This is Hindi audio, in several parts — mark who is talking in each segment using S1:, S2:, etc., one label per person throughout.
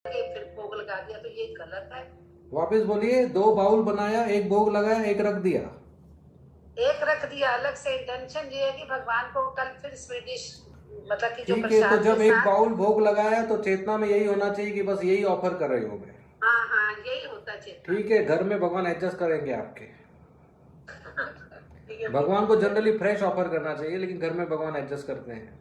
S1: फिर भोग लगा दिया तो ये गलत है।
S2: वापस बोलिए। 2 बाउल बनाया, एक भोग लगाया, एक रख दिया।
S1: एक रख दिया अलग से। इंटेंशन ये है कि भगवान को कल फिर स्वीडिश मतलब कि जो
S2: ठीक है, तो
S1: प्रसाद के
S2: जब एक
S1: साथ।
S2: बाउल भोग लगाया तो चेतना में यही होना चाहिए कि बस यही ऑफर कर रही हूँ मैं।
S1: हाँ हाँ, यही होता है चेतना
S2: ठीक
S1: में।
S2: है, घर में भगवान एडजस्ट करेंगे आपके।
S1: ठीक है,
S2: भगवान को जनरली फ्रेश ऑफर करना चाहिए, लेकिन घर में भगवान एडजस्ट करते हैं।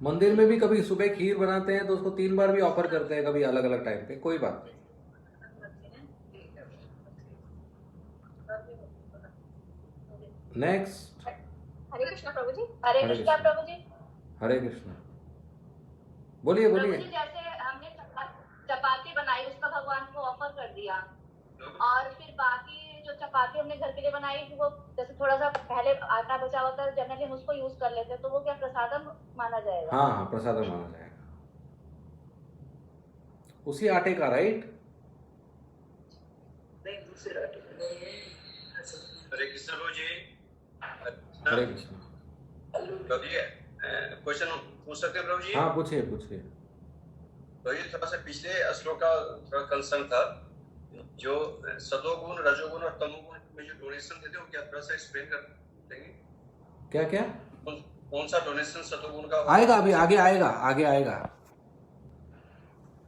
S2: मंदिर में भी कभी सुबह खीर बनाते हैं तो उसको 3 बार भी ऑफर करते हैं, कभी अलग अलग टाइम पे, कोई बात नहीं। नेक्स्ट।
S3: हरे कृष्णा प्रभु जी। हरे
S2: हरे
S3: कृष्णा
S2: कृष्णा।
S3: प्रभु जी।
S2: हरे कृष्णा। बोलिए
S3: प्रभु
S2: बोलिए।
S3: जी, जैसे हमने चपाती बनाई, उसका भगवान को ऑफर कर दिया, और फिर बाकी जो चपाती हमने घर के लिए बनाई, वो जैसे थोड़ा सा पहले आटा बचा होता है, जनरली हम उसको यूज कर लेते हैं, तो वो क्या प्रसादम माना जाएगा?
S2: हाँ हाँ, प्रसाद माना जाएगा उसी आटे का, राइट?
S1: नहीं, दूसरे आटे का।
S4: हरे कृष्ण प्रभु जी।
S2: हरे कृष्णा।
S4: प्रभु जी, क्वेश्चन पूछ सकते हैं प्रभु जी?
S2: हाँ, पूछिए पूछिए।
S4: प्रभु जी, थोड़ा सा पिछले श्लोक का थोड़ा कंसर्न था, जो सतोगुण, रजोगुण और तमोगुण में जो डोनेशन देते हो, क्या थोड़ा सा एक्सप्लेन कर देंगे?
S2: क्या क्या?
S4: कौन सा डोनेशन सतोगुण का
S2: आएगा, अभी आगे आएगा, आगे आएगा।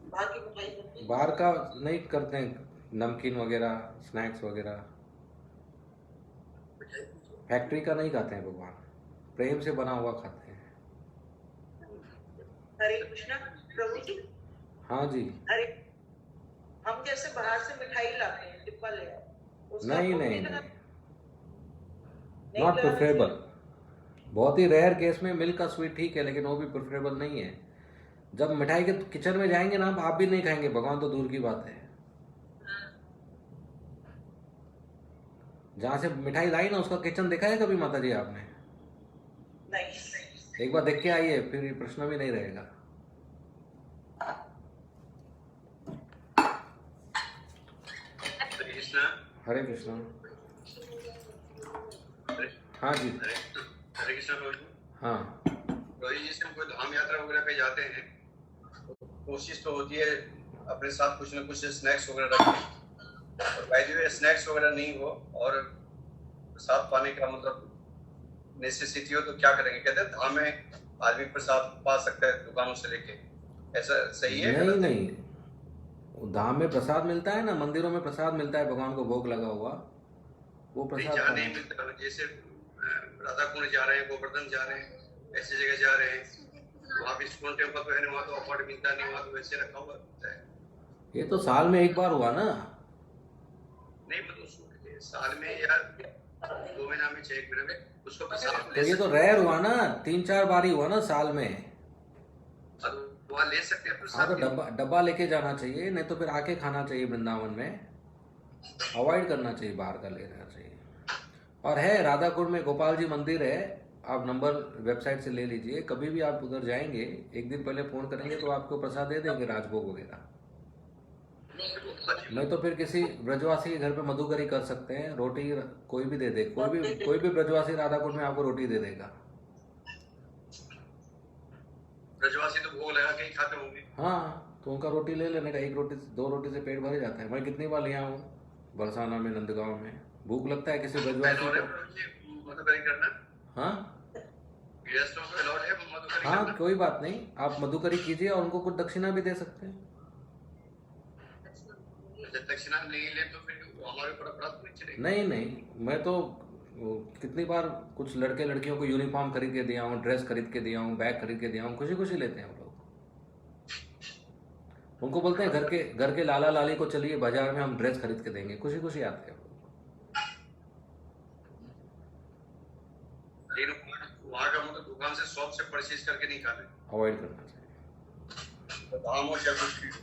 S1: बाहर की मिठाई बनती है।
S2: बाहर का नहीं करते हैं, नमकीन वगैरह, स्नैक्स वगैरह। फैक्ट्री का नहीं खाते हैं भगवान, प्रेम से बना हुआ खाते हैं।
S1: हरे कृष्णा प्रभु जी।
S2: हाँ जी।
S1: अरे, हम जैसे बाहर से मिठाई लाते हैं, डिब्बा ले आए, उसका
S2: नहीं
S1: भोग
S2: नहीं
S1: लगा-
S2: नहीं, नॉट
S1: लगाना
S2: प्रेफरेबल।
S1: चाहिए।
S2: बहुत ही रेयर केस में मिल्क का स्वीट ठीक है, लेकिन वो भी प्रेफरेबल नहीं है। जब मिठाई के किचन में जाएंगे ना आप भी नहीं खाएंगे, भगवान तो दूर की बात है। जहाँ से मिठाई लाई ना उसका किचन देखा है कभी माता जी आपने?
S1: नहीं।
S2: एक बार देख के आइए, फिर ये प्रश्न भी नहीं रहेगा।
S4: हरे कृष्ण।
S2: हरे कृष्णा। हाँ जी।
S4: हरे कृष्ण प्रभु जी।
S2: हाँ।
S4: प्रभु जी, जैसे हम कोई धाम यात्रा वगैरह पे जाते हैं, कोशिश तो होती है अपने साथ कुछ न कुछ स्नैक्स वगैरह रखें, और बाय द वे स्नैक्स वगैरह नहीं हो और प्रसाद पाने का मतलब नेसेसिटी हो, तो क्या करेंगे? कहते हैं धाम में आदमी प्रसाद पा सकता है दुकानों से लेके, ऐसा सही है?
S2: नहीं नहीं, धाम में प्रसाद मिलता है ना, मंदिरों में प्रसाद मिलता है, भगवान को भोग लगा हुआ, वो प्रसाद
S4: जहाँ
S2: खाना।
S4: नहीं मिलता, जैसे राधा कुंड जा रहे हैं, गोवर्धन जा रहे हैं, ऐसी जगह जा रहे हैं, वहाँ भी इस्कॉन टेम्पल तो है नहीं, वहाँ तो अफोर्ड मिलता नहीं, वहाँ तो वैसे रखा हुआ होता है।
S2: ये तो साल में एक बार हुआ ना।
S4: नहीं मतलब साल में या 2 महीना में, 6 महीने में उसको प्रसाद
S2: तो
S4: ले
S2: ये तो
S4: सकते
S2: रेयर हुआ ना, 3-4 बार ही हुआ ना साल में।
S4: हैं, वहाँ ले सकते हैं
S2: हाँ,
S4: प्रसाद
S2: तो
S4: के।
S2: डब्बा डब्बा लेके जाना चाहिए, नहीं तो फिर आके खाना चाहिए वृंदावन में। अवॉइड करना चाहिए, बाहर का लेना चाहिए। और है राधा कुंड में गोपाल जी मंदिर है, आप नंबर वेबसाइट से ले लीजिए, कभी भी आप उधर जाएंगे एक दिन पहले फोन करेंगे तो आपको प्रसाद दे देंगे, राजभोग वगैरह। नहीं तो फिर किसी ब्रजवासी के घर पे मधुकरी कर सकते हैं, रोटी कोई भी दे दे, कोई भी ब्रजवासी राधा कुंड में आपको रोटी दे देगा।
S4: ब्रजवासी तो भोग लगा के ही खाते होंगे।
S2: हाँ, तो उनका रोटी ले लेने का, 1 रोटी 2 रोटी से पेट भर जाता है। मैं कितनी बार लिया हूँ बरसाना में, नंदगांव में, भूख लगता है किसी ब्रजवासी को।
S4: मधुकरी करना
S2: हाँ
S4: गेस्टों को अलाउड है मधुकरी
S2: हाँ,
S4: करना?
S2: कोई बात नहीं, आप मधुकरी कीजिए और उनको कुछ दक्षिणा भी दे सकते हैं।
S4: जब दक्षिणा नहीं ले तो फिर हमारे ऊपर अपराध नहीं चलेगा?
S2: नहीं नहीं, मैं तो कितनी बार कुछ लड़के लड़कियों को यूनिफॉर्म खरीद के दिया हूँ, ड्रेस खरीद के दिया हूँ, बैग खरीद के दिया हूँ, खुशी खुशी लेते हैं वो लोग। उनको बोलते हैं घर के लाला लाली को चलिए बाजार में हम ड्रेस खरीद के देंगे, खुशी खुशी आते हैं।
S4: लेकिन वहाँ का मतलब दुकान से शॉप से परचेज करके नहीं खाते,
S2: अवॉइड करना चाहिए।
S4: तो दाम और चाहे कुछ भी हो।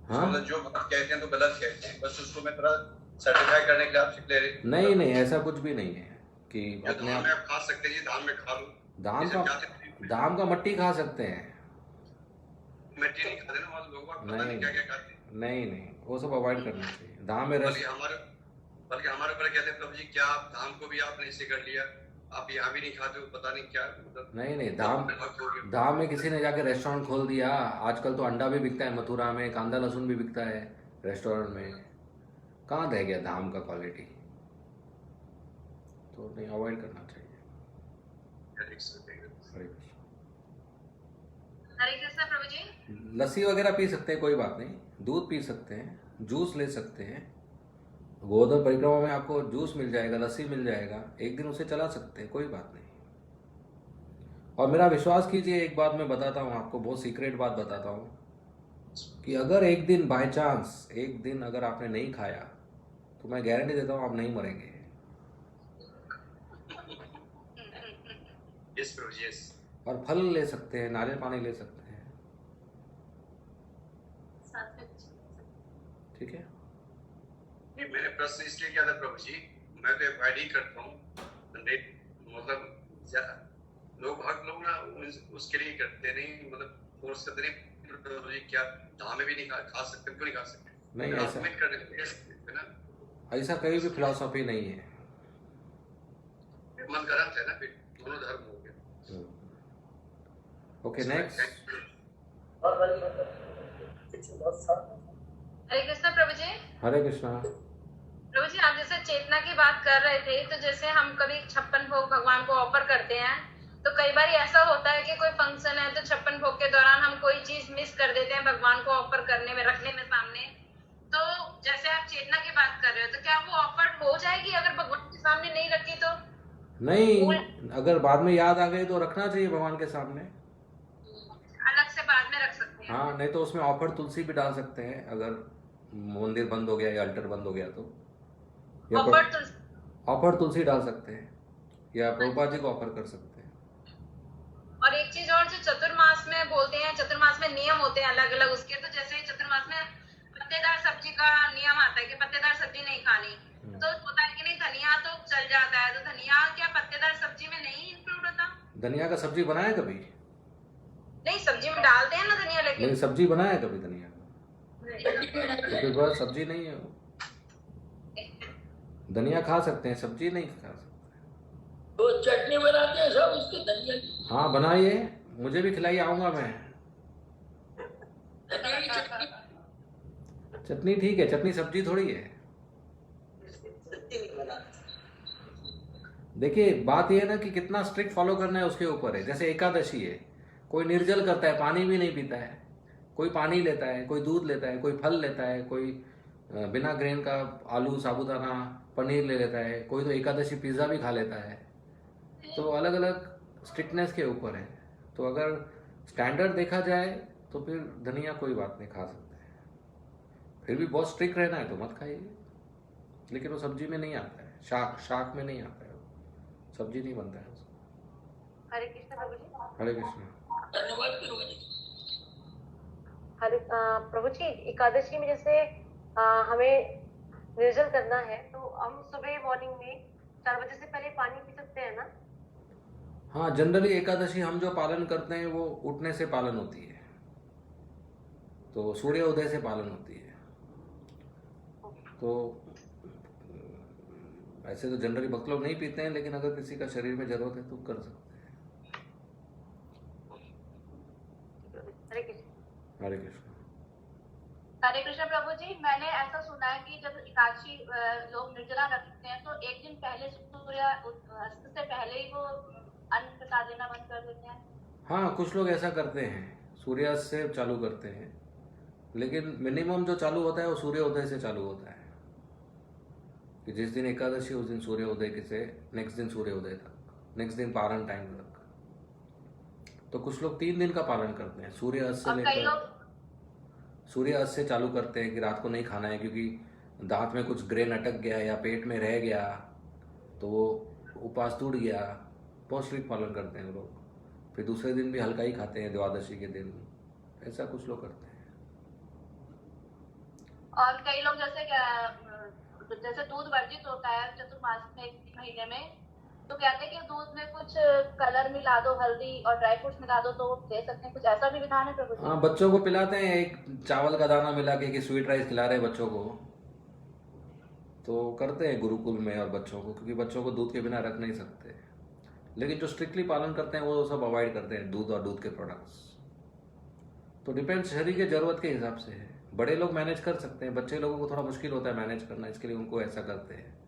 S2: हाँ?
S4: मतलब जो बात कहते हैं तो गलत कहते हैं, बस उसको मैं थोड़ा सर्टिफाई करने के लिए आपसे क्लियर।
S2: नहीं नहीं, ऐसा कुछ भी नहीं है कि
S4: जो
S2: अपने
S4: धाम में
S2: आप
S4: आप खा सकते हैं, धाम में खा लो।
S2: दाम का मट्टी खा सकते हैं।
S4: मिट्टी नहीं खाते ना, वहाँ लोग पता नहीं क्या क्या खाते हैं।
S2: नहीं नहीं, वो सब अवॉइड करना चाहिए। धाम में रस
S4: बल्कि हमारे ऊपर कहते हैं प्रभु जी, क्या आप धाम को भी आपने इसे कर लिया, आप यहाँ भी नहीं खाते हो, पता नहीं क्या मतलब।
S2: नहीं नहीं, धाम धाम में किसी ने जाके रेस्टोरेंट खोल दिया। आजकल तो अंडा भी बिकता है मथुरा में, कांदा लहसुन भी बिकता है रेस्टोरेंट में। कहाँ रह गया धाम का क्वालिटी? तो नहीं, अवॉइड करना चाहिए। हरे कृष्ण।
S3: हरे कृष्ण प्रभु जी।
S2: लस्सी वगैरह पी सकते हैं, कोई बात नहीं, दूध पी सकते हैं, जूस ले सकते हैं। गोवर्धन परिक्रमा में आपको जूस मिल जाएगा, लस्सी मिल जाएगा, एक दिन उसे चला सकते हैं, कोई बात नहीं। और मेरा विश्वास कीजिए, एक बात मैं बताता हूँ आपको, बहुत सीक्रेट बात बताता हूँ कि अगर एक दिन बाय चांस एक दिन अगर आपने नहीं खाया तो मैं गारंटी देता हूँ आप नहीं मरेंगे।
S4: यस प्रभु जी, यस।
S2: और फल ले सकते हैं, नारियल पानी ले सकते हैं, ठीक है।
S4: नहीं, मैंने प्रश्न इसलिए किया था प्रभु जी, मैं तो अवॉइड ही करता हूँ मतलब लोग बहुत लोग ना उसके लिए करते नहीं, मतलब फोर्स करते नहीं प्रभु जी, क्या धाम में भी नहीं खा सकते, क्यों नहीं खा सकते?
S2: नहीं ऐसा
S4: करने ना,
S2: ऐसा कहीं भी फिलॉसफी नहीं है।
S4: मन गलत है ना, फिर दोनों धर्म हो गए।
S2: Okay, next.
S3: हरे कृष्ण प्रभु जी।
S2: हरे कृष्णा।
S3: प्रभु जी, आप जैसे चेतना की बात कर रहे थे, तो जैसे हम कभी 56 भोग भगवान को ऑफर करते हैं, तो कई बार ऐसा होता है कि कोई फंक्शन है तो 56 भोग के दौरान हम कोई चीज मिस कर देते हैं भगवान को ऑफर करने में, रखने में सामने। तो जैसे आप चेतना की बात कर रहे हो, तो क्या वो ऑफर हो जाएगी अगर भगवान के सामने नहीं रखी तो?
S2: नहीं, अगर बाद में याद आ गई तो रखना चाहिए भगवान के सामने,
S3: अलग से बाद में रख सकते हैं।
S2: हाँ, नहीं तो उसमें ऑफर तुलसी भी डाल सकते हैं, अगर मंदिर बंद हो गया या अल्टर बंद हो गया तो। ऑफर तुलसी डाल सकते हैं या प्रभुपाद जी को ऑफर कर सकते हैं।
S3: और एक चीज और, जो चतुर्मास में बोलते हैं, चतुर्मास में नियम होते हैं अलग अलग उसके, तो जैसे चतुर्मास में पत्तेदार सब्जी का नियम आता है कि पत्तेदार सब्जी नहीं खानी, तो होता है कि नहीं धनिया तो चल जाता है, तो धनिया क्या पत्तेदार सब्जी में नहीं इंक्लूड होता?
S2: धनिया का सब्जी बनाया कभी?
S3: नहीं, सब्जी में डालते हैं ना धनिया, लेकिन
S2: नहीं, सब्जी बनाया कभी धनिया का? तो फिर बस सब्जी नहीं है वो। धनिया खा सकते हैं, सब्जी नहीं खा सकते।
S5: तो चटनी बनाते हैं सब उसके धनिया की।
S2: हाँ बनाइए, मुझे भी खिलाइए, आऊंगा मैं। चटनी ठीक है, चटनी सब्जी थोड़ी है। देखिए बात यह है ना कि कितना स्ट्रिक्ट फॉलो करना है उसके ऊपर है। जैसे एकादशी है, कोई निर्जल करता है, पानी भी नहीं पीता है, कोई पानी लेता है, कोई दूध लेता है, कोई फल लेता है, कोई बिना ग्रेन का आलू साबुदाना पनीर ले लेता है, कोई तो एकादशी पिज्ज़ा भी खा लेता है। तो अलग अलग स्ट्रिक्टनेस के ऊपर है। तो अगर स्टैंडर्ड देखा जाए तो फिर धनिया कोई बात नहीं, खा सकते हैं। फिर भी बहुत स्ट्रिक्ट रहना है तो मत खाइए, लेकिन वो सब्जी में नहीं आता है, शाक में नहीं आता है, सब्जी नहीं बनता है उसको।
S3: हरे कृष्ण प्रभु जी।
S2: हरे कृष्ण।
S5: धन्यवाद प्रभु जी।
S6: हरे प्रभु जी, एकादशी में जैसे हमें निर्जल करना है तो हम सुबह मॉर्निंग में 4 बजे से पहले पानी पी सकते हैं ना?
S2: हाँ, जनरली एकादशी हम जो पालन करते हैं वो उठने से पालन होती है, तो सूर्य उदय से पालन होती है। तो ऐसे तो जनरली भक्त लोग नहीं पीते हैं, लेकिन अगर किसी का शरीर में जरूरत है तो कर सकते हैं।
S6: हरे कृष्ण।
S2: हरे कृष्ण।
S3: हरे कृष्ण प्रभु जी, मैंने ऐसा सुना है कि जब एकादशी लोग निर्जला रखते हैं तो एक दिन पहले सूर्य अस्त से पहले ही वो अन्न प्रसाद देना बंद कर देते हैं।
S2: हाँ, कुछ लोग ऐसा करते हैं, सूर्यास्त से चालू करते हैं, लेकिन मिनिमम जो चालू होता है वो सूर्योदय से चालू होता है, कि जिस दिन एकादशी उस दिन सूर्योदय से नेक्स्ट दिन सूर्योदय तक, नेक्स्ट दिन पारण टाइम तक। तो कुछ लोग 3 दिन का पालन करते हैं, सूर्यास्त से लेकर सूर्यास्त से चालू करते हैं कि रात को नहीं खाना है, क्योंकि दांत में कुछ ग्रेन अटक गया या पेट में रह गया तो वो उपवास टूट गया। बहुत स्ट्रिक्ट पालन करते हैं लोग। फिर दूसरे दिन भी हल्का ही खाते हैं, द्वादशी के दिन। ऐसा कुछ लोग करते हैं।
S3: और कई लोग जैसे दूध वर्जित होता है चतुर्मास में 1 महीने में, तो कहते हैं कि दूध में कुछ कलर मिला दो, हल्दी और ड्राई फ्रूट्स मिला दो तो दे सकते हैं। कुछ ऐसा भी विधान है प्रभु जी?
S2: हाँ, बच्चों को पिलाते हैं, एक चावल का दाना मिला के कि स्वीट राइस खिला रहे हैं बच्चों को, तो करते हैं गुरुकुल में और बच्चों को, क्योंकि बच्चों को दूध के बिना रख नहीं सकते। लेकिन जो स्ट्रिक्टली पालन करते हैं वो सब अवॉइड करते हैं, दूध और दूध के प्रोडक्ट्स। तो डिपेंड शरीर के ज़रूरत के हिसाब से है। बड़े लोग मैनेज कर सकते हैं, बच्चे लोगों को थोड़ा मुश्किल होता है मैनेज करना, इसके लिए उनको ऐसा करते हैं।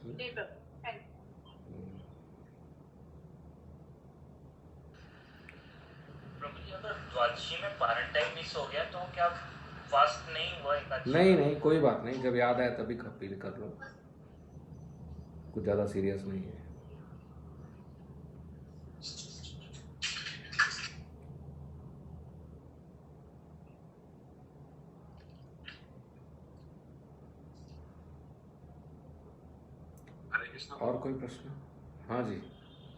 S3: जी प्रभु, थैंक
S7: प्रभु जी, अगर द्वादशी में पारंटाइन मिस हो गया तो क्या फास्ट नहीं हुआ एकादशी?
S2: नहीं, कोई बात नहीं, जब याद आए तभी फील कर लो, कुछ ज़्यादा सीरियस नहीं है।
S8: हरे कृष्ण।
S2: और कोई प्रश्न? हाँ जी।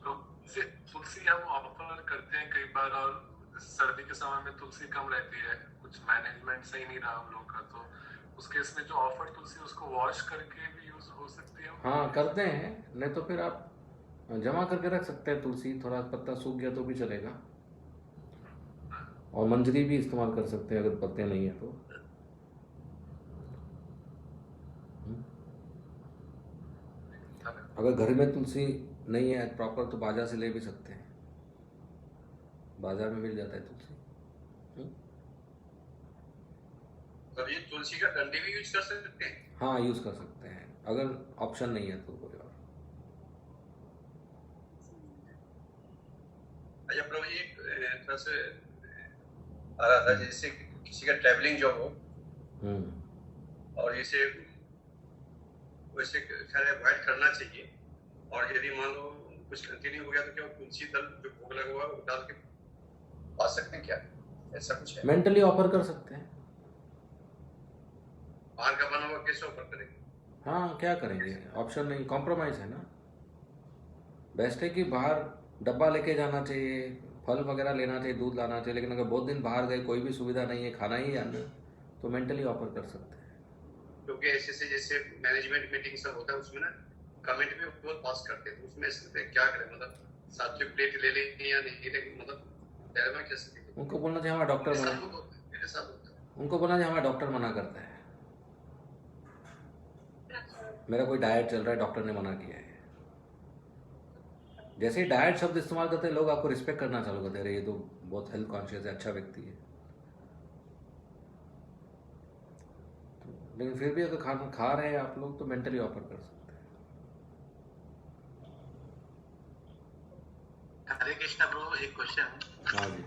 S8: तो जैसे तुलसी हम ऑफर करते हैं कई बार, और सर्दी के समय में तुलसी कम रहती है, कुछ मैनेजमेंट सही नहीं रहा हम लोग का, तो उस केस में जो ऑफर तुलसी उसको वॉश करके भी यूज हो सकती है?
S2: हाँ करते हैं, नहीं तो फिर आप जमा करके रख सकते हैं तुलसी, थोड़ा पत्ता सूख गया तो भी चलेगा। और मंजरी भी इस्तेमाल कर सकते हैं अगर पत्ते नहीं है तो। अगर घर में तुलसी नहीं है प्रॉपर तो बाजार से ले भी सकते हैं, बाजार में मिल जाता है तुलसी।
S4: तो ये तुलसी का डंडी भी यूज कर सकते हैं?
S2: हाँ यूज कर सकते हैं, अगर ऑप्शन नहीं है तो कोई और।
S4: अच्छा प्रभु जी, थोड़ा सा आ रहा था, जैसे किसी का ट्रैवलिंग जॉब हो और जैसे वैसे खैर अवॉइड करना चाहिए, और यदि मान लो कुछ कंटिन्यू हो गया तो क्या तुलसी दल जो भोग लगा हुआ है वो डाल के पा सकते हैं क्या? ऐसा कुछ है?
S2: मेंटली ऑफर कर सकते हैं।
S4: बाहर का बना हुआ कैसे ऑफर करेंगे?
S2: हाँ क्या करेंगे, ऑप्शन नहीं, कॉम्प्रोमाइज है ना। बेस्ट है कि बाहर डब्बा लेके जाना चाहिए, फल वगैरह लेना चाहिए, दूध लाना चाहिए, लेकिन अगर बहुत दिन बाहर गए, कोई भी सुविधा नहीं है, खाना ही आना, तो मेंटली ऑफर कर सकते हैं।
S4: क्योंकि ऐसे से जैसे मैनेजमेंट मीटिंग सब होता है उसमें ना कमेंट भी बहुत पास करते हैं, तो उसमें से क्या करें, मतलब साथ में प्लेट ले लें या नहीं लें, मतलब डायलेमा कैसे?
S2: उनको बोलना चाहिए हमारा डॉक्टर मना,
S4: मेरे साथ होता है।
S2: उनको बोलना चाहिए हमारा डॉक्टर मना करता है, मेरा कोई डाइट चल रहा है, डॉक्टर ने मना किया है। जैसे ही डाइट शब्द इस्तेमाल करते हैं लोग आपको रिस्पेक्ट करना चालू करते हैं, अरे ये तो बहुत हेल्थ कॉन्शियस है, अच्छा व्यक्ति है। लेकिन फिर भी अगर खाना खा रहे हैं आप लोग तो मेंटली ऑफर कर सकते हैं।
S9: हरे कृष्णा प्रभु, एक क्वेश्चन।
S2: हाँ जी।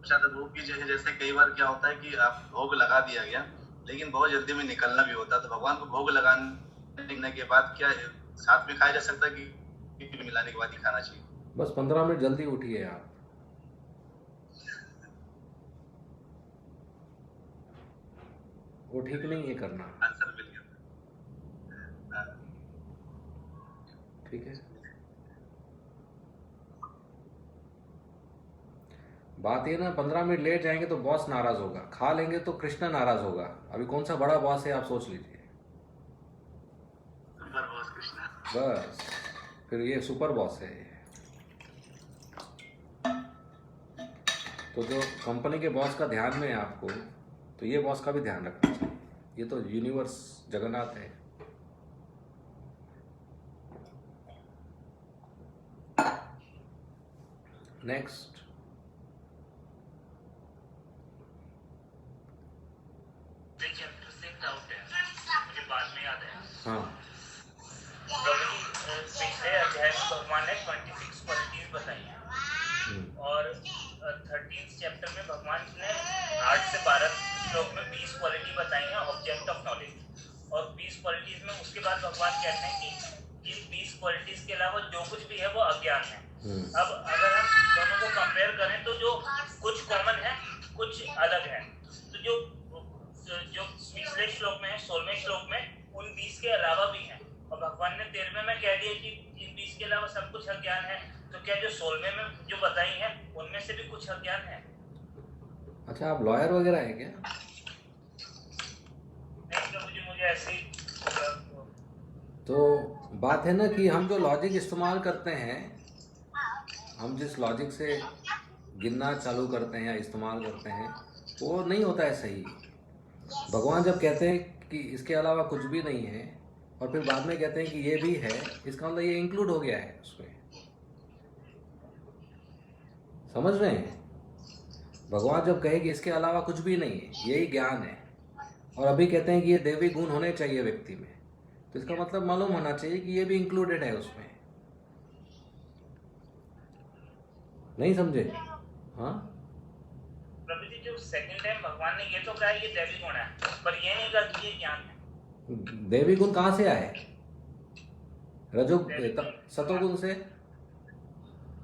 S9: प्रभु की जैसे कई बार क्या होता है कि आप भोग लगा दिया गया लेकिन बहुत जल्दी में निकलना भी होता है, तो भगवान को भोग लगाने के बाद क्या साथ में खाया जा सकता है कि मिलाने के बाद ही खाना चाहिए?
S2: बस 15 मिनट जल्दी उठिए आप, वो ठीक नहीं है करना।
S9: आंसर मिल गया।
S2: ठीक है, बात ये ना 15 मिनट लेट जाएंगे तो बॉस नाराज होगा, खा लेंगे तो कृष्णा नाराज होगा। अभी कौन सा बड़ा बॉस है आप सोच लीजिए। बस फिर ये सुपर बॉस है। तो जो कंपनी के बॉस का ध्यान में है आपको, तो ये बॉस का भी ध्यान रखना चाहिए। ये तो यूनिवर्स जगन्नाथ है। नेक्स्ट,
S7: चैप्टर से डाउट है, मुझे बाद में याद है।
S2: हाँ
S7: पिछले अध्याय में भगवान ने 26 क्वालिटीज बताई हैं और 13th चैप्टर में भगवान ने 8 से 12 श्लोक में 20 क्वालिटी बताई हैं ऑब्जेक्ट ऑफ नॉलेज, और 20 क्वालिटीज में उसके बाद भगवान कहते हैं कि इन 20 क्वालिटीज के अलावा जो कुछ भी है वो अज्ञान है। अब अगर हम दोनों को कंपेयर करें तो जो कुछ कॉमन है कुछ अलग है, तो जो पिछले श्लोक में है 16वें श्लोक में उन 20 के अलावा भी हैं, और भगवान ने 13वें में कह दिया कि इन 20 के अलावा सब कुछ अज्ञान है, तो क्या जो 16वें में जो बताई है उनमें से भी कुछ अज्ञान है?
S2: अच्छा, आप लॉयर वगैरह है क्या?
S7: नहीं प्रभु जी, मुझे ऐसे ही
S2: तो बात है ना कि हम जो लॉजिक इस्तेमाल करते हैं, हम जिस लॉजिक से गिनना चालू करते हैं या इस्तेमाल करते हैं वो नहीं होता है सही। भगवान जब कहते हैं कि इसके अलावा कुछ भी नहीं है और फिर बाद में कहते हैं कि ये भी है, इसका मतलब ये इंक्लूड हो गया है उसमें। समझ रहे हैं? भगवान जब कहे कि इसके अलावा कुछ भी नहीं है, यही ज्ञान है, और अभी कहते हैं कि ये देवी गुण होने चाहिए व्यक्ति में, तो इसका मतलब मालूम होना चाहिए कि ये भी इंक्लूडेड है उसमें। नहीं समझे? हाँ,
S7: प्रभु जी जो सेकंड टाइम भगवान ने ये तो कहा ये दैवी गुण है, पर ये नहीं कहा कि ये ज्ञान है।
S2: देवी गुण कहाँ से आए? सतोगुण से।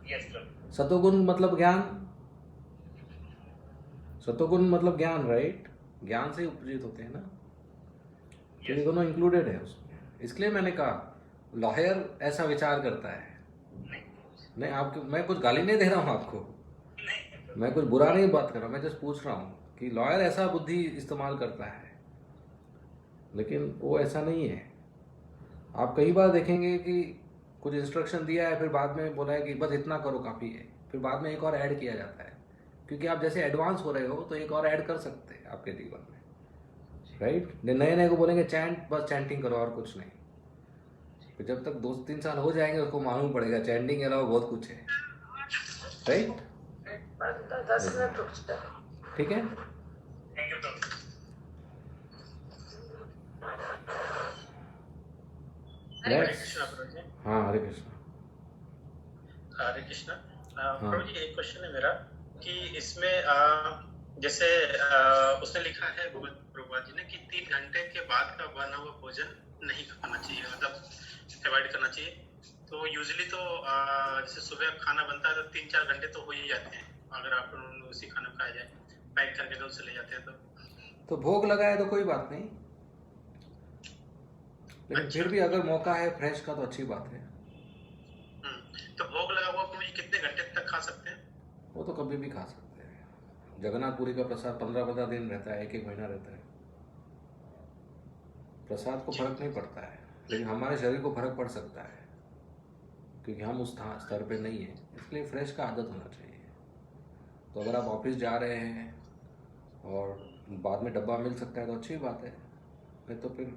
S7: यस प्रभु।
S2: सतोगुण मतलब ज्ञान, सतोगुण मतलब ज्ञान, राइट? ज्ञान से ही उपजित होते हैं ना, तो ये दोनों इंक्लूडेड है उसमें। इसलिए मैंने कहा लॉयर ऐसा विचार करता है। नहीं, आपको मैं कुछ गाली नहीं दे रहा हूँ आपको, मैं कुछ बुरा नहीं बात कर रहा हूँ, मैं जस्ट पूछ रहा हूँ कि लॉयर ऐसा बुद्धि इस्तेमाल करता है, लेकिन वो ऐसा नहीं है। आप कई बार देखेंगे कि कुछ इंस्ट्रक्शन दिया है, फिर बाद में बोला है कि बस इतना करो काफ़ी है, फिर बाद में एक और ऐड किया जाता है, क्योंकि आप जैसे एडवांस हो रहे हो तो एक और ऐड कर सकते हैं आपके जीवन में, राइट? नए नए को बोलेंगे चैंट, बस चैंटिंग करो और कुछ नहीं। फिर जब तक 2-3 साल हो जाएंगे उसको मालूम पड़ेगा चैंटिंग के अलावा बहुत कुछ है, राइट?
S1: 10 मिनट रुक जाओ।
S2: ठीक है,
S7: थैंक यू प्रभु।
S10: हरे कृष्णा प्रभु जी।
S2: हाँ, हरे कृष्णा।
S10: हरे कृष्णा। प्रभु जी एक क्वेश्चन है मेरा कि इसमें जैसे उसने लिखा है प्रभुपाद जी ने कि 3 घंटे के बाद का बना हुआ भोजन नहीं खाना चाहिए, मतलब अवॉइड करना चाहिए। तो यूजुअली तो जैसे सुबह खाना बनता है तो 3-4 घंटे तो हो ही जाते हैं, अगर आप उसी खाने में खाया जाए, पैक करके तो उससे ले जाते हैं तो
S2: भोग लगाए तो कोई बात नहीं, लेकिन फिर भी अगर मौका है फ्रेश का तो अच्छी बात है।
S10: तो भोग लगा हुआ प्रभु जी कितने घंटे तक खा सकते हैं?
S2: वो तो कभी भी खा सकते हैं। जगन्नाथपुरी का प्रसाद 15-15 दिन रहता है, 1-1 महीना रहता है। प्रसाद को फर्क नहीं पड़ता है, लेकिन हमारे शरीर को फर्क पड़ सकता है, क्योंकि हम उस स्तर पे नहीं है, इसलिए फ्रेश का आदत होना चाहिए। तो अगर आप ऑफिस जा रहे हैं और बाद में डब्बा मिल सकता है तो अच्छी बात है, नहीं तो फिर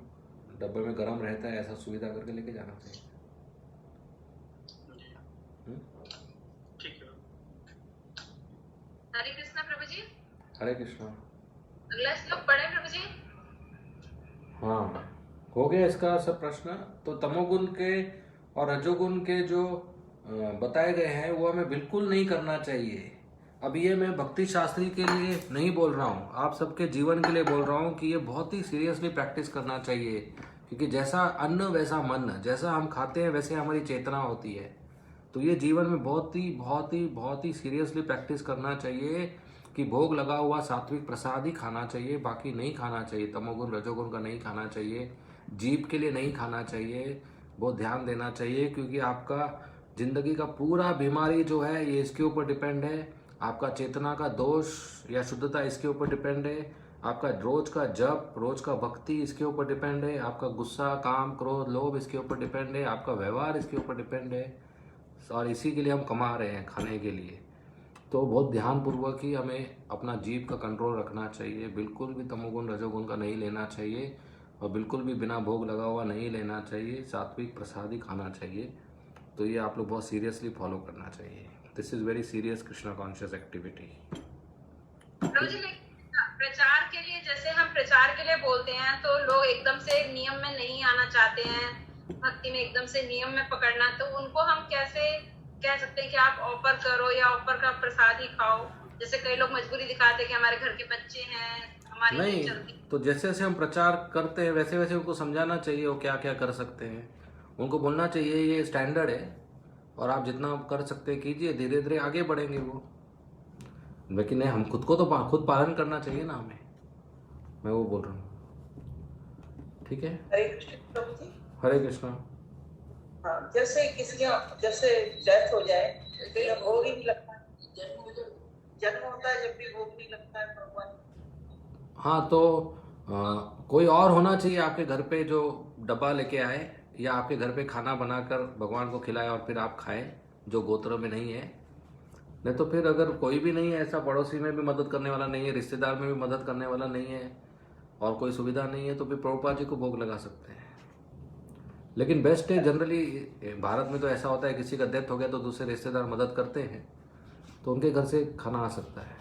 S2: डब्बे में गर्म रहता है, ऐसा सुविधा करके लेके जाना चाहिए।
S10: ठीक है।
S3: हरे कृष्णा प्रभु जी।
S2: हरे कृष्णा।
S3: अगला श्लोक पढ़े प्रभु जी।
S2: हाँ, हो गया इसका सब प्रश्न। तो तमोगुण के और रजोगुण के जो बताए गए हैं वो हमें बिल्कुल नहीं करना चाहिए। अब ये मैं भक्ति शास्त्री के लिए नहीं बोल रहा हूँ, आप सबके जीवन के लिए बोल रहा हूँ कि ये बहुत ही सीरियसली प्रैक्टिस करना चाहिए, क्योंकि जैसा अन्न वैसा मन, जैसा हम खाते हैं वैसे हमारी चेतना होती है। तो ये जीवन में बहुत ही सीरियसली प्रैक्टिस करना चाहिए कि भोग लगा हुआ सात्विक प्रसाद ही खाना चाहिए, बाकी नहीं खाना चाहिए। तमोगुण रजोगुण का नहीं खाना चाहिए, जीभ के लिए नहीं खाना चाहिए, बहुत ध्यान देना चाहिए, क्योंकि आपका जिंदगी का पूरा बीमारी जो है ये इसके ऊपर डिपेंड है। आपका चेतना का दोष या शुद्धता इसके ऊपर डिपेंड है, आपका रोज का जप, रोज का भक्ति इसके ऊपर डिपेंड है, आपका गुस्सा, काम, क्रोध, लोभ इसके ऊपर डिपेंड है, आपका व्यवहार इसके ऊपर डिपेंड है, और इसी के लिए हम कमा रहे हैं, खाने के लिए। तो बहुत ध्यानपूर्वक ही हमें अपना जीभ का कंट्रोल रखना चाहिए, बिल्कुल भी तमोगुण रजोगुण का नहीं लेना चाहिए, और बिल्कुल भी बिना भोग लगा हुआ नहीं लेना चाहिए, सात्विक प्रसाद ही खाना चाहिए। तो ये आप लोग बहुत सीरियसली फॉलो करना चाहिए। This is very serious Krishna conscious activity.
S3: प्रचार के लिए, जैसे हम प्रचार के लिए बोलते हैं तो लोग एकदम से नियम में नहीं आना चाहते हैं, भक्ति में एकदम से नियम में पकड़ना, तो उनको हम कैसे कह सकते हैं कि आप ऑफर करो या ऑफर का प्रसाद ही खाओ? जैसे कई लोग मजबूरी दिखाते हैं कि हमारे घर के बच्चे हैं, हमारी नहीं चलती।
S2: तो जैसे जैसे हम प्रचार करते हैं वैसे वैसे उनको समझाना चाहिए वो क्या क्या कर सकते हैं। उनको बोलना चाहिए ये स्टैंडर्ड है और आप जितना कर सकते हैं कीजिए, धीरे धीरे आगे बढ़ेंगे वो। लेकिन नहीं, हम खुद को तो खुद पालन करना चाहिए ना हमें, मैं वो बोल रहा हूँ। ठीक है,
S1: हरे कृष्ण प्रभु जी।
S2: हरे कृष्णा।
S1: हाँ, जैसे किसी का जैसे डेथ हो जाए तो भोग ही नहीं लगता, जन्म होता है जब भी भोग नहीं लगता है भगवान।
S2: हाँ, तो कोई और होना चाहिए आपके घर पे जो डब्बा लेके आए या आपके घर पे खाना बनाकर भगवान को खिलाए और फिर आप खाएं, जो गोत्र में नहीं है। नहीं तो फिर अगर कोई भी नहीं है ऐसा, पड़ोसी में भी मदद करने वाला नहीं है, रिश्तेदार में भी मदद करने वाला नहीं है और कोई सुविधा नहीं है, तो फिर प्रभुपाद जी को भोग लगा सकते हैं। लेकिन बेस्ट है जनरली भारत में तो ऐसा होता है किसी का डेथ हो गया तो दूसरे रिश्तेदार मदद करते हैं, तो उनके घर से खाना आ सकता है।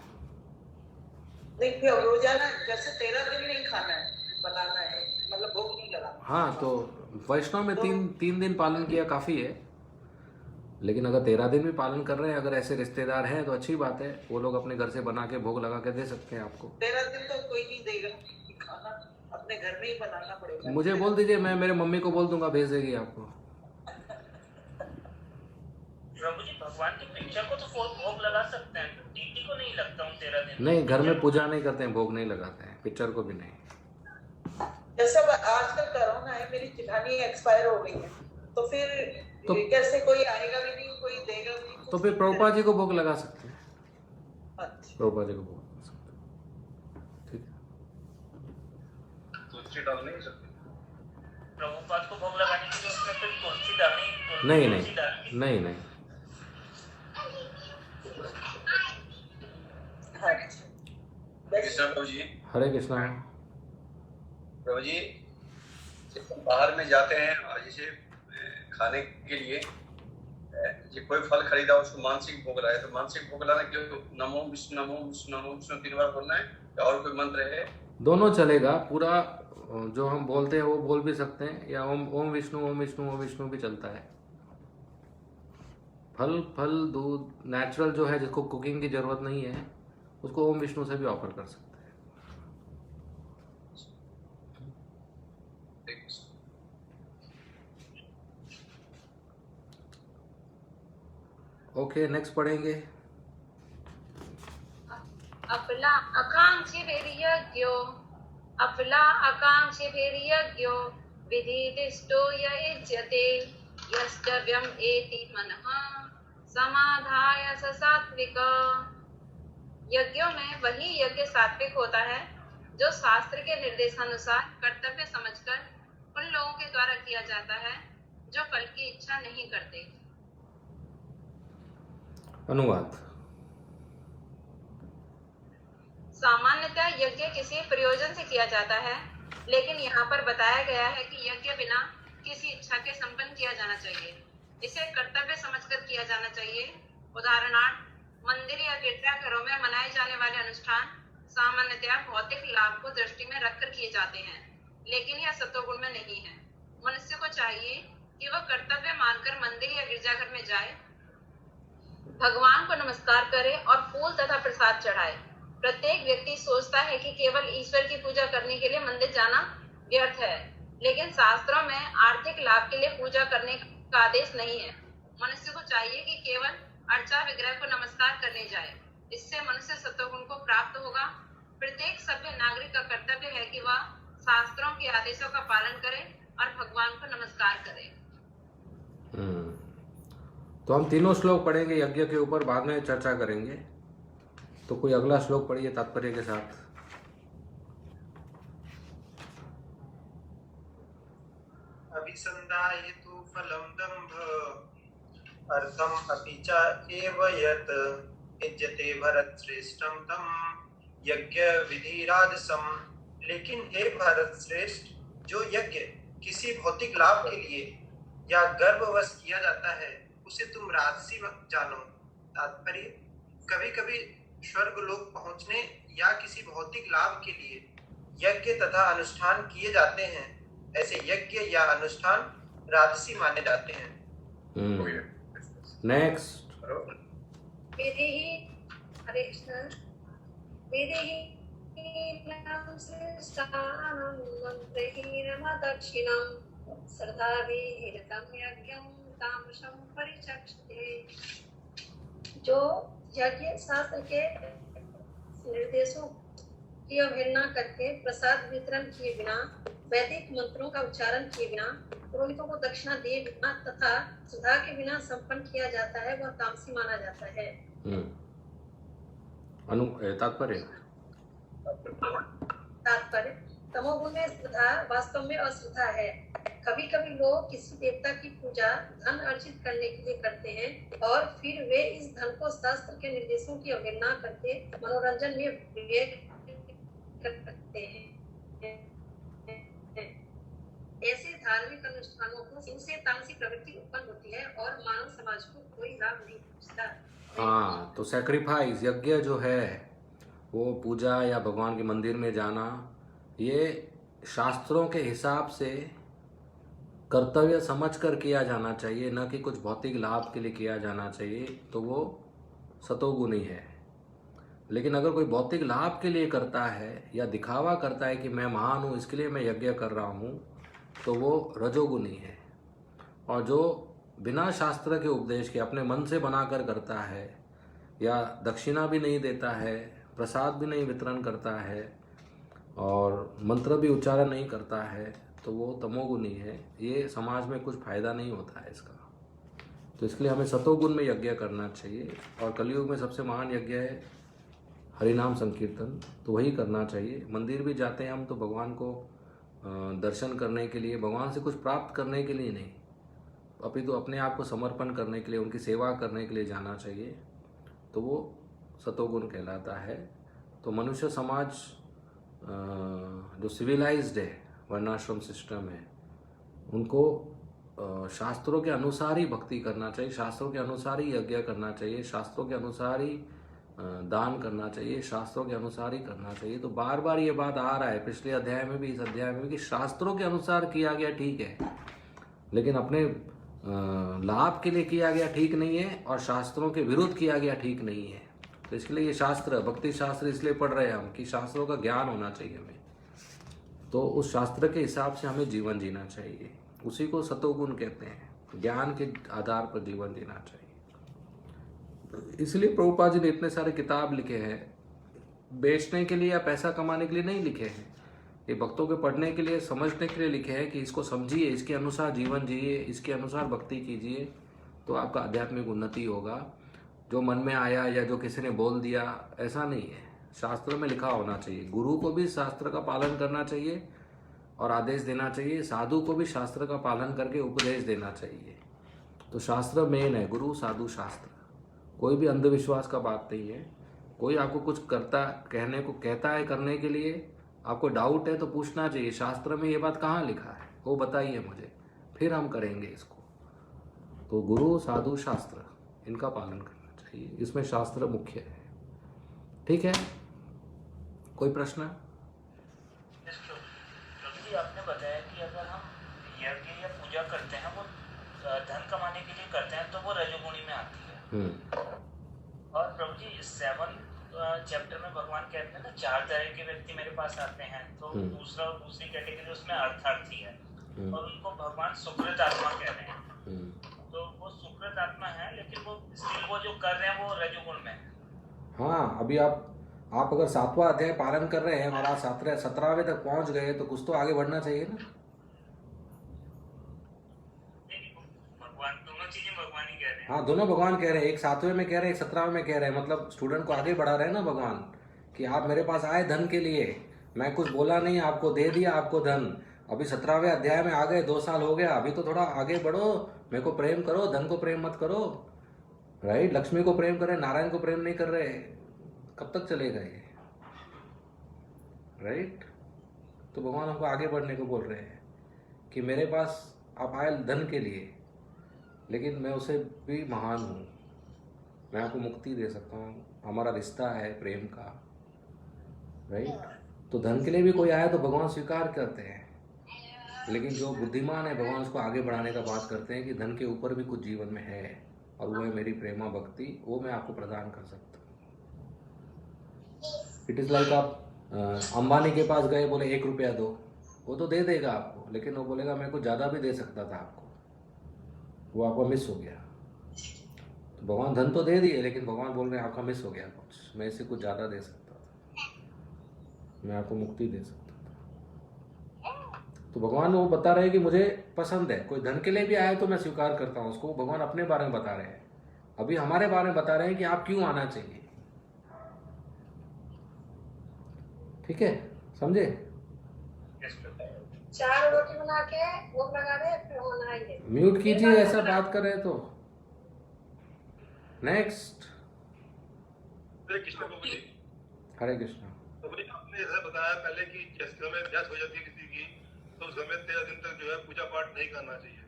S1: नहीं फिर रोजाना जैसे 13 दिन नहीं खाना है, बनाना है, मतलब भोग नहीं लगाना।
S2: हाँ, तो वैष्णव में तीन दिन पालन किया काफ़ी है, लेकिन अगर 13 दिन भी पालन कर रहे हैं, अगर ऐसे रिश्तेदार हैं तो अच्छी बात है, वो लोग अपने घर से बना के भोग लगा के दे सकते हैं आपको।
S1: 13 दिन तो कोई नहीं देगा, खाना अपने घर में ही बनाना पड़ेगा।
S2: मुझे बोल दीजिए, मैं मेरे मम्मी को बोल दूंगा, भेज देगी आपको।
S7: प्रभु जी भगवान की पिक्चर को तो भोग लगा सकते हैं, डीटी को नहीं लगता हूँ 13 दिन।
S2: नहीं, घर में पूजा नहीं करते हैं, भोग नहीं लगाते हैं, पिक्चर को भी नहीं।
S1: जैसा आजकल कोरोना है, मेरी जेठानी एक्सपायर हो गई है, तो फिर कैसे कोई आएगा भी नहीं, कोई देगा भी नहीं,
S2: तो फिर प्रभुपाद जी को भोग लगा सकते हैं।
S1: अच्छा,
S2: प्रभुपाद जी को भोग लगा सकते हैं, ठीक है।
S4: तुलसी डाल नहीं सकते
S7: प्रभुपाद को भोग लगाने के लिए उसमें फिर तुलसी डालनी?
S2: नहीं
S7: तुलसी डालनी?
S2: नहीं नहीं।
S4: कृष्णा प्रभु जी।
S2: हरे कृष्णा।
S4: प्रभु जी, जैसे बाहर में जाते हैं और जैसे खाने के लिए जो कोई फल खरीदा उसको मानसिक भोग लाए, तो मानसिक भोग लाने के नमो विष्णु 3 बार बोलना है या और कोई मंत्र है?
S2: दोनों चलेगा, पूरा जो हम बोलते हैं वो बोल भी सकते हैं, या ओम विष्णु भी चलता है। फल दूध नेचुरल जो है, जिसको कुकिंग की जरूरत नहीं है, उसको ओम विष्णु से भी ऑफर कर सकते हैं। ओके, नेक्स्ट पढ़ेंगे।
S6: अपला आकांक्षिभिर्यज्ञो विधिदिष्टो युज्यते यष्टव्यम् एति मनः समाधाय स सात्विक। यज्ञों में वही यज्ञ सात्विक होता है जो शास्त्र के निर्देशानुसार कर्तव्य समझकर उन लोगों के द्वारा किया जाता है जो फल की इच्छा नहीं करते।
S2: अनुवाद।
S6: सामान्यतः यज्ञ किसी प्रयोजन से किया जाता है, लेकिन यहाँ पर बताया गया है कि यज्ञ बिना किसी इच्छा के संपन्न किया जाना चाहिए। इसे कर्तव्य समझकर किया जाना चाहिए। उदाहरणार्थ, मंदिर या गिरजाघरों में मनाए जाने वाले अनुष्ठान सामान्यतः भौतिक लाभ को दृष्टि में रखकर किए जाते हैं, लेकिन यह सत्वगुण में नहीं है। मनुष्य को चाहिए कि वह कर्तव्य मानकर मंदिर या गिरजाघर में जाए, भगवान को नमस्कार करे और फूल तथा प्रसाद चढ़ाए। प्रत्येक व्यक्ति सोचता है कि केवल ईश्वर की पूजा करने के लिए मंदिर जाना व्यर्थ है, लेकिन शास्त्रों में आर्थिक लाभ के लिए पूजा करने का आदेश नहीं है। मनुष्य को चाहिए कि केवल अर्चा विग्रह को नमस्कार करने जाए। इससे मनुष्य सत्वगुण को प्राप्त होगा। प्रत्येक सभ्य नागरिक का कर्तव्य है कि वह शास्त्रों के आदेशों का पालन करे और भगवान को नमस्कार करे।
S2: तो हम तीनों श्लोक पढ़ेंगे यज्ञ के ऊपर, बाद में चर्चा करेंगे। तो कोई अगला श्लोक पढ़िए तात्पर्य के साथ।
S10: अभिसंधायतु फलं दम्भ अर्थम अपि च एव यत् युज्यते भरत श्रेष्ठम तम यज्ञ विधिराजसम। लेकिन हे भरत श्रेष्ठ, जो यज्ञ किसी भौतिक लाभ के लिए या गर्भवश किया जाता है उसे तुम राजसी जानो। तात्पर्य, कभी कभी स्वर्ग लोक पहुंचने या किसी भौतिक लाभ के लिए यज्ञ तथा अनुष्ठान किए जाते हैं। ऐसे यज्ञ या अनुष्ठान राजसी माने जाते हैं।
S2: नेक्स्ट।
S6: जो यज्ञ शास्त्र के निर्देशों की अवहेलना करके प्रसाद वितरण किए बिना, वैदिक मंत्रों का उच्चारण किए बिना, पुरोहितों को दक्षिणा दिए बिना तथा सुधा के बिना संपन्न किया जाता है, वह तामसी माना जाता है। तात्पर्य, तमोगुण में श्रद्धा वास्तव में अश्रद्धा है। कभी कभी लोग किसी देवता की पूजा धन अर्जित करने के लिए करते हैं और फिर वे इस धन को शास्त्र के निर्देशों की अवहेलना करके मनोरंजन में व्यय करते हैं। ऐसे धार्मिक अनुष्ठानों को इनसे तामसिक प्रवृत्ति उत्पन्न होती है और मानव समाज को कोई लाभ नहीं पहुंचता।
S2: हाँ, तो सैक्रिफाइस यज्ञ जो है वो पूजा या भगवान के मंदिर में जाना, ये शास्त्रों के हिसाब से कर्तव्य समझकर किया जाना चाहिए, न कि कुछ भौतिक लाभ के लिए किया जाना चाहिए, तो वो सतोगुणी है। लेकिन अगर कोई भौतिक लाभ के लिए करता है या दिखावा करता है कि मैं महान हूँ इसके लिए मैं यज्ञ कर रहा हूँ, तो वो रजोगुणी है। और जो बिना शास्त्र के उपदेश के अपने मन से बनाकर करता है या दक्षिणा भी नहीं देता है, प्रसाद भी नहीं वितरण करता है और मंत्र भी उच्चारण नहीं करता है, तो वो तमोगुणी है। ये समाज में कुछ फायदा नहीं होता है इसका। तो इसके लिए हमें सतोगुण में यज्ञ करना चाहिए। और कलयुग में सबसे महान यज्ञ है हरिनाम संकीर्तन, तो वही करना चाहिए। मंदिर भी जाते हैं हम तो भगवान को दर्शन करने के लिए, भगवान से कुछ प्राप्त करने के लिए नहीं, अपितु तो अपने आप को समर्पण करने के लिए, उनकी सेवा करने के लिए जाना चाहिए, तो वो सतोगुण कहलाता है। तो मनुष्य समाज जो सिविलाइज्ड है, वर्णाश्रम सिस्टम है, उनको शास्त्रों के अनुसार ही भक्ति करना चाहिए, शास्त्रों के अनुसार ही यज्ञ करना चाहिए, शास्त्रों के अनुसार ही दान करना चाहिए, शास्त्रों के अनुसार ही करना चाहिए। तो बार बार ये बात आ रहा है पिछले अध्याय में भी, इस अध्याय में भी, कि शास्त्रों के अनुसार किया गया ठीक है, लेकिन अपने लाभ के लिए किया गया ठीक नहीं है और शास्त्रों के विरुद्ध किया गया ठीक नहीं है। तो इसके लिए ये शास्त्र, भक्ति शास्त्र इसलिए पढ़ रहे हैं हम कि शास्त्रों का ज्ञान होना चाहिए हमें, तो उस शास्त्र के हिसाब से हमें जीवन जीना चाहिए। उसी को सतोगुण कहते हैं, ज्ञान के आधार पर जीवन जीना चाहिए। इसलिए प्रभुपाद जी ने इतने सारे किताब लिखे हैं, बेचने के लिए या पैसा कमाने के लिए नहीं लिखे हैं, ये भक्तों के पढ़ने के लिए, समझने के लिए लिखे हैं कि इसको समझिए, इसके अनुसार जीवन जिए, इसके अनुसार भक्ति कीजिए, तो आपका आध्यात्मिक उन्नति होगा। जो मन में आया या जो किसी ने बोल दिया, ऐसा नहीं है। शास्त्र में लिखा होना चाहिए। गुरु को भी शास्त्र का पालन करना चाहिए और आदेश देना चाहिए, साधु को भी शास्त्र का पालन करके उपदेश देना चाहिए। तो शास्त्र मेन है, गुरु साधु शास्त्र। कोई भी अंधविश्वास का बात नहीं है। कोई आपको कुछ करता कहने को कहता है करने के लिए, आपको डाउट है तो पूछना चाहिए, शास्त्र में ये बात कहाँ लिखा है, वो बताइए मुझे, फिर हम करेंगे इसको। तो गुरु साधु शास्त्र, इनका पालन करना चाहिए, इसमें शास्त्र मुख्य है। ठीक है, कोई प्रश्न?
S7: आपने बताया कि अगर हम यज्ञ या पूजा करते हैं वो धन कमाने के लिए करते हैं तो वो रजोगुणी में आती है। और प्रभु जी 7 चैप्टर में भगवान कहते हैं ना 4 तरह के व्यक्ति मेरे पास आते हैं, तो दूसरी कैटेगरी उसमें अर्थार्थी है और उनको भगवान सुकृत आत्मा कह रहे हैं। तो वो सुकृत आत्मा है, लेकिन वो स्टिल वो जो कर रहे हैं वो रजोगुण में है।
S2: हाँ, अभी आप अगर 7वां अध्याय पालन कर रहे हैं और आप 17वें तक पहुंच गए तो कुछ तो आगे बढ़ना चाहिए ना।
S7: भगवान दोनों चीजें भगवान ही कह रहे हैं।
S2: हाँ, दोनों भगवान कह रहे हैं, एक 7वें में कह रहे हैं, एक 17वें में कह रहे हैं। मतलब स्टूडेंट को आगे बढ़ा रहे हैं ना भगवान, कि आप मेरे पास आए धन के लिए, मैं कुछ बोला नहीं, आपको दे दिया आपको धन। अभी 17वें अध्याय में आ गए, 2 साल हो गया, अभी तो थोड़ा आगे बढ़ो, मेरे को प्रेम करो, धन को प्रेम मत करो, राइट। लक्ष्मी को प्रेम करें, नारायण को प्रेम नहीं कर रहे, कब तक चलेगा ये, राइट। तो भगवान हमको आगे बढ़ने को बोल रहे हैं कि मेरे पास आप आए धन के लिए, लेकिन मैं उसे भी महान हूँ, मैं आपको मुक्ति दे सकता हूँ, हमारा रिश्ता है प्रेम का, राइट। तो धन के लिए भी कोई आया तो भगवान स्वीकार करते हैं, लेकिन जो बुद्धिमान है भगवान उसको आगे बढ़ाने का बात करते हैं कि धन के ऊपर भी कुछ जीवन में है, और वो है मेरी प्रेमा भक्ति, वो मैं आपको प्रदान कर सकता हूँ। इट इज़ लाइक आप अंबानी के पास गए, बोले 1 रुपया दो, वो तो दे देगा आपको, लेकिन वो बोलेगा मैं कुछ ज़्यादा भी दे सकता था आपको, वो आपका मिस हो गया। तो भगवान धन तो दे दिए, लेकिन भगवान बोल रहे हैं आपका मिस हो गया कुछ, मैं इससे कुछ ज़्यादा दे सकता था, मैं आपको मुक्ति दे सकता था। तो भगवान वो बता रहे हैं कि मुझे पसंद है, कोई धन के लिए भी आया तो मैं स्वीकार करता हूँ उसको। भगवान अपने बारे में बता रहे हैं, अभी हमारे बारे में बता रहे हैं कि आप क्यों आना चाहिए। ठीक है, समझे?
S3: 4 रोटी बना के वो लगा दे, फिर वो नहाएंगे।
S2: म्यूट कीजिए, ऐसा बात कर रहे हैं तो। नेक्स्ट।
S11: हरे कृष्ण प्रभु जी।
S2: हरे कृष्ण।
S11: प्रभु जी, आपने जैसा बताया पहले कि जैसे समय डेथ हो जाती है किसी की, तो उस घर में 13 दिन तक जो है पूजा पाठ नहीं करना चाहिए।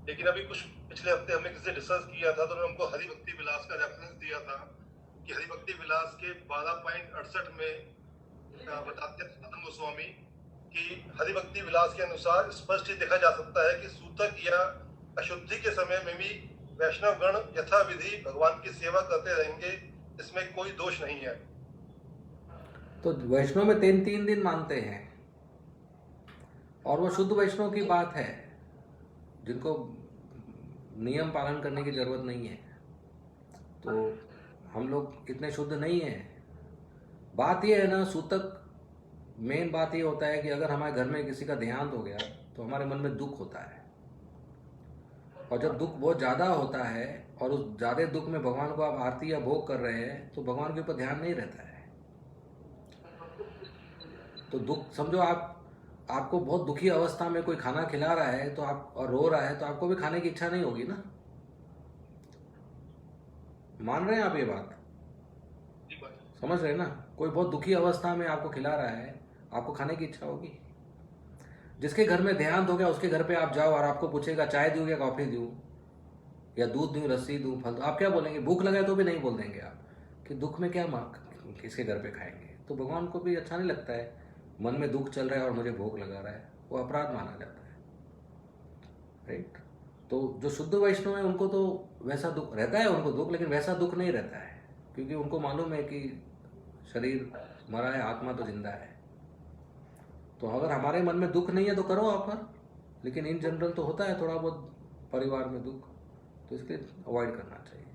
S11: लेकिन अभी कुछ पिछले हफ्ते हमने किसी से डिस्कस किया था तो उन्होंने हमको हरिभक्ति विलास का रेफरेंस दिया था कि हरिभक्ति विलास के 12.68 में बताते हैं सनातन गोस्वामी कि हरिभक्ति विलास के अनुसार स्पष्ट ही देखा जा सकता है कि सूतक या अशुद्धि के समय में भी वैष्णव गण यथाविधि भगवान की सेवा करते रहेंगे, इसमें कोई दोष नहीं है।
S2: तो वैष्णव में 3 दिन मानते हैं और वो शुद्ध वैष्णव की बात है जिनको नियम पालन करने की जरूरत नहीं है। तो हम लोग इतने शुद्ध नहीं हैं। बात ये है ना, सूतक मेन बात ये होता है कि अगर हमारे घर में किसी का देहांत हो गया तो हमारे मन में दुख होता है, और जब दुख बहुत ज़्यादा होता है और उस ज़्यादा दुख में भगवान को आप आरती या भोग कर रहे हैं तो भगवान के ऊपर ध्यान नहीं रहता है। तो दुख समझो, आपको बहुत दुखी अवस्था में कोई खाना खिला रहा है तो आप और रो रहा है तो आपको भी खाने की इच्छा नहीं होगी ना। मान रहे हैं आप ये बात? समझ रहे हैं ना? कोई बहुत दुखी अवस्था में आपको खिला रहा है, आपको खाने की इच्छा होगी। जिसके घर में देहांत हो गया उसके घर पे आप जाओ और आपको पूछेगा चाय दूं या कॉफी दूं या दूध दूं, लस्सी दूं, फल दूं, आप क्या बोलेंगे? भूख लगा है तो भी नहीं बोल देंगे आप कि दुख में क्या किसके घर पे खाएंगे। तो भगवान को भी अच्छा नहीं लगता है, मन में दुख चल रहा है और मुझे भोग लगा रहा है, वो अपराध माना जाता है, राइट। तो जो शुद्ध वैष्णव है उनको तो वैसा दुख रहता है, उनको दुख, लेकिन वैसा दुख नहीं रहता है क्योंकि उनको मालूम है कि शरीर मरा है, आत्मा तो जिंदा है। तो अगर हमारे मन में दुख नहीं है तो करो ऑफर, लेकिन इन जनरल तो होता है थोड़ा बहुत परिवार में दुख, तो इसके अवॉइड करना चाहिए।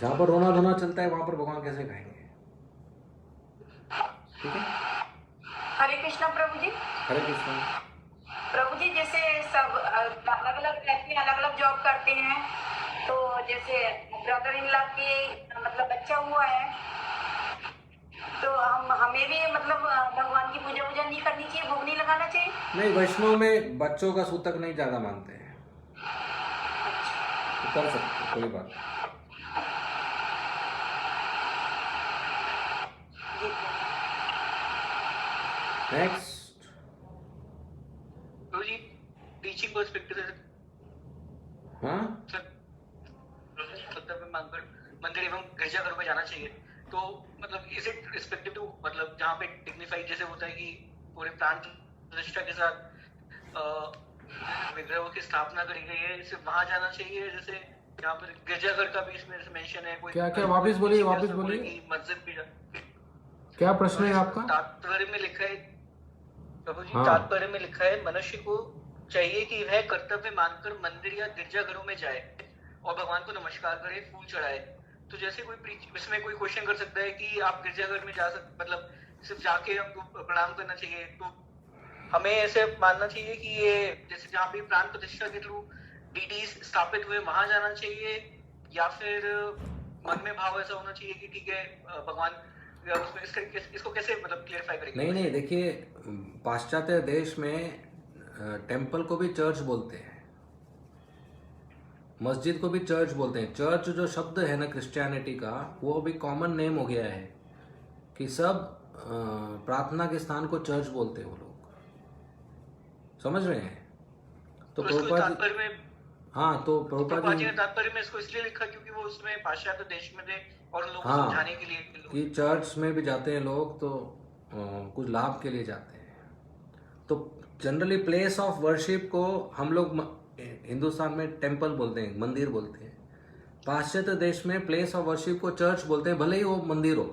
S2: जहाँ पर रोना धोना चलता है वहां पर भगवान कैसे खाएंगे? ठीक है।
S12: हरे कृष्णा प्रभु जी।
S2: हरे कृष्णा
S12: प्रभु जी, जैसे सब अलग अलग रहते हैं, अलग अलग जॉब करते हैं, तो जैसे ब्रदर इन लॉ की मतलब बच्चा हुआ है तो हमें भी मतलब भगवान की पूजा वूजा नहीं करनी चाहिए, भोग नहीं लगाना चाहिए?
S2: नहीं, वैष्णव में बच्चों का सूतक नहीं ज्यादा मानते हैं, तो कर सकते, कोई बात नहीं। नेक्स्ट
S13: जी, टीचिंग पर्सपेक्टिव से
S2: हाँ
S13: सर, कर्तव्य मानकर मंदिर एवं गिरजाघरों में जाना चाहिए। तो मतलब इज इट रिस्पेक्टिव टू, मतलब जहाँ पे डिग्निफाइड जैसे होता है कि पूरे प्राण प्रतिष्ठा के साथ विग्रहों की स्थापना करी गई है, जैसे वहां जाना चाहिए, जैसे यहाँ पर गिरजाघर का भी इसमें मेंशन है। कोई
S2: क्या वापस बोलिए
S13: मस्जिद भी
S2: क्या प्रश्न है आपका?
S13: तात्पर्य में लिखा है प्रभु जी, तात्पर्य में लिखा है मनुष्य को चाहिए कि वह कर्तव्य मानकर मंदिर या गिरजाघरों में जाए और भगवान को नमस्कार करे, फूल चढ़ाए। तो जैसे कोई इसमें कोई क्वेश्चन कर सकता है कि आप गिरजाघर में जा सकते, मतलब सिर्फ जाके हमको प्रणाम करना चाहिए, तो हमें ऐसे मानना चाहिए कि ये जैसे जहाँ पे प्राण प्रतिष्ठा के थ्रू डीटीज स्थापित हुए वहां जाना चाहिए, या फिर मन में भाव ऐसा होना चाहिए कि ठीक है भगवान उसमें इसको कैसे मतलब क्लियरिफाई करेंगे?
S2: नहीं, देखिए पाश्चात्य देश में टेम्पल को भी चर्च बोलते हैं, मस्जिद को भी चर्च बोलते हैं। चर्च जो शब्द है ना क्रिश्चियनिटी का, वो अभी कॉमन नेम हो गया है कि सब प्रार्थना के स्थान को चर्च बोलते हैं वो लोग, समझ रहे हैं? तो प्रभुपाद जी ने
S13: तात्पर्य में इसको इसलिए लिखा क्योंकि वो उसमें पाश्चात्य देश में थे और लोगों को समझाने के लिए
S2: कि चर्च में भी जाते हैं लोग तो कुछ लाभ के लिए जाते हैं। तो जनरली प्लेस ऑफ वर्शिप को हम लोग हिंदुस्तान में टेम्पल बोलते हैं, मंदिर बोलते हैं। पाश्चात्य देश में प्लेस ऑफ वर्शिप को चर्च बोलते हैं, भले ही वो मंदिर हो,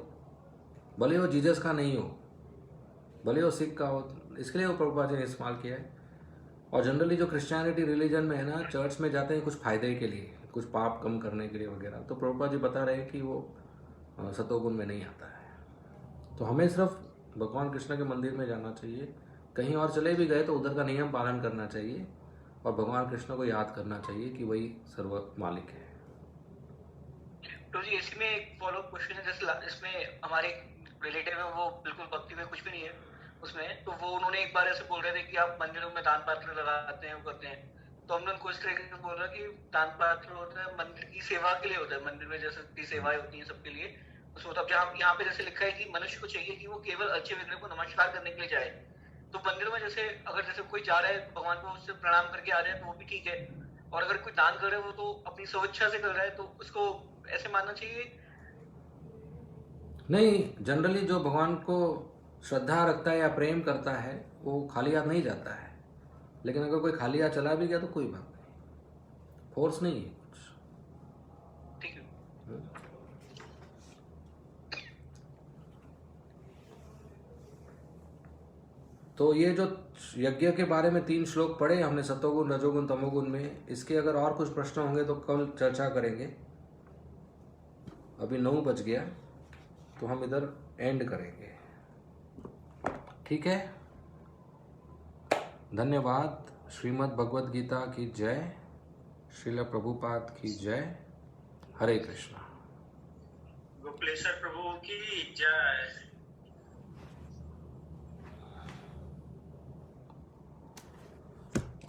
S2: भले वो जीसस का नहीं हो, भले वो सिख का हो, इसके लिए वो प्रभुपाद जी ने इस्तेमाल किया है। और जनरली जो क्रिश्चियनिटी रिलीजन में है ना, चर्च में जाते हैं कुछ फायदे के लिए, कुछ पाप कम करने के लिए वगैरह। तो प्रभुपाद जी बता रहे हैं कि वो सतोगुण में नहीं आता है। तो हमें सिर्फ भगवान कृष्ण के मंदिर में जाना चाहिए, कहीं और चले भी गए तो उधर का नियम पालन करना चाहिए और भगवान कृष्ण को याद करना चाहिए कि वही सर्व मालिक है।
S13: तो जी इसमें एक फॉलोअप क्वेश्चन है, जैसे इसमें हमारे रिलेटिव है, वो बिल्कुल भक्ति में कुछ भी नहीं है उसमें, तो वो उन्होंने एक बार ऐसे बोल रहे थे कि आप मंदिरों में दान पात्र लगाते हैं, वो करते हैं, तो हमने उनको इस तरीके से बोल रहा कि दान पात्र होता है मंदिर की सेवा के लिए होता है, मंदिर में जैसे की सेवाएं होती हैं सबके लिए, उसमें मतलब यहाँ पे जैसे लिखा है कि मनुष्य को चाहिए कि वो केवल अच्छे विग्रह को नमस्कार करने के लिए जाए, तो मंदिर में जैसे अगर जैसे कोई जा रहा है भगवान को उससे प्रणाम करके आ रहा है तो वो भी ठीक है, और अगर कोई दान कर रहा है वो तो अपनी स्वेच्छा से कर रहा है, तो उसको ऐसे मानना चाहिए?
S2: नहीं, जनरली जो भगवान को श्रद्धा रखता है या प्रेम करता है वो खाली हाथ नहीं जाता है, लेकिन अगर कोई खाली हाथ चला भी गया तो कोई बात नहीं, फोर्स नहीं है कुछ।
S13: ठीक है।
S2: तो ये जो यज्ञ के बारे में 3 श्लोक पढ़े हमने सतोगुण, रजोगुण, तमोगुण में, इसके अगर और कुछ प्रश्न होंगे तो कल चर्चा करेंगे। अभी 9 बज गया तो हम इधर एंड करेंगे, ठीक है। धन्यवाद। श्रीमद् भगवद गीता की जय, श्रील प्रभुपाद की जय। हरे कृष्णा।
S10: गोपालेश्वर प्रभु की जय।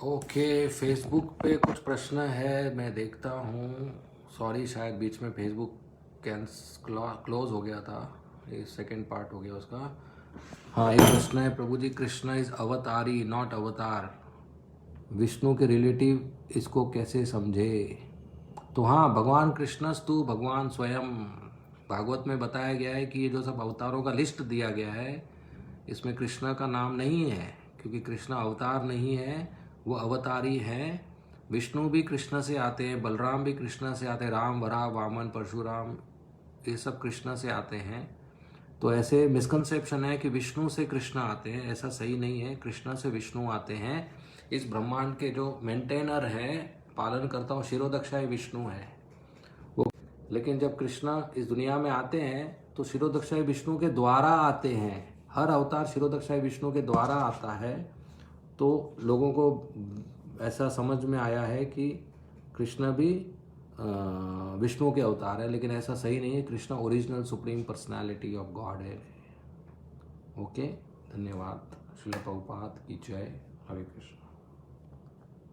S2: ओके, फेसबुक पे कुछ प्रश्न है, मैं देखता हूँ। सॉरी, शायद बीच में फेसबुक क्लोज हो गया था, ये सेकंड पार्ट हो गया उसका। हाँ, एक प्रश्न है, प्रभु जी कृष्णा इज अवतारी नॉट अवतार, विष्णु के रिलेटिव, इसको कैसे समझे? तो हाँ, भगवान कृष्णस्तु भगवान स्वयं, भागवत में बताया गया है कि ये जो सब अवतारों का लिस्ट दिया गया है इसमें कृष्णा का नाम नहीं है, क्योंकि कृष्णा अवतार नहीं है, वो अवतारी हैं। विष्णु भी कृष्ण से आते हैं, बलराम भी कृष्ण से आते हैं, राम, वराह, वामन, परशुराम, ये सब कृष्ण से आते हैं। तो ऐसे मिसकंसेप्शन है कि विष्णु से कृष्ण आते हैं, ऐसा सही नहीं है। कृष्ण से विष्णु आते हैं। इस ब्रह्मांड के जो मेंटेनर है, पालन करता हूँ, शिरोदक्षाय विष्णु है वो। लेकिन जब कृष्ण इस दुनिया में आते हैं तो शिरोदक्षाय विष्णु के द्वारा आते हैं। हर अवतार शिरोदक्षाय विष्णु के द्वारा आता है। तो लोगों को ऐसा समझ में आया है कि कृष्ण भी विष्णु के अवतार है, लेकिन ऐसा सही नहीं है। Krishna original supreme personality of God है। ओके, धन्यवाद। श्रील प्रभुपाद की जय। हरे कृष्ण।